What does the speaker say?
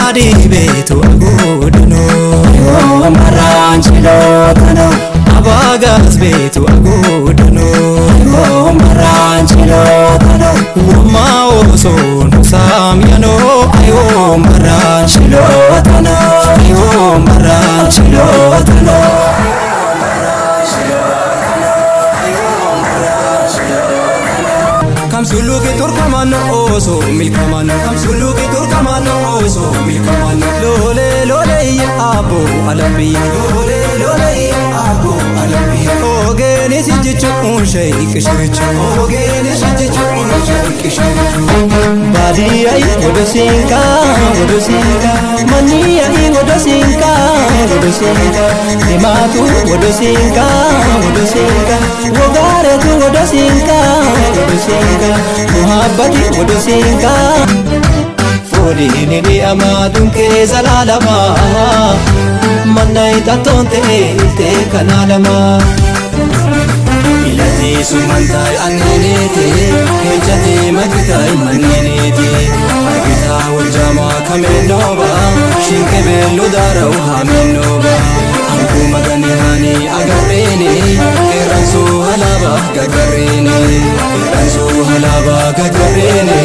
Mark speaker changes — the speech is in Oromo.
Speaker 1: Badi betu agudano yo maranchilotano abagas betu agudano yo maranchilotano wama oso no samyano ayo maranchilotano yo maranchilotano Sulu ke turkamano oso milkamano sulu ke turkamano oso milkamano lole lole ya abo alambiya lole lole ya abo alambiya ogene sijichu unshay kishrichu ogene sijichu unshay kishrichu badi ay wodosinka mani ay wodosinka dematu wodosinka wogare tu wodosinka muhabbati wodosinka fodini di amadun ke zalalama manai tatonte te kanalama ilati sumantai annenete hejati magitai manenete agita waljama kamenoba shinke bello darau hamenoba anku magani hani agarene keransu halaba gagarene keransu halaba gagarene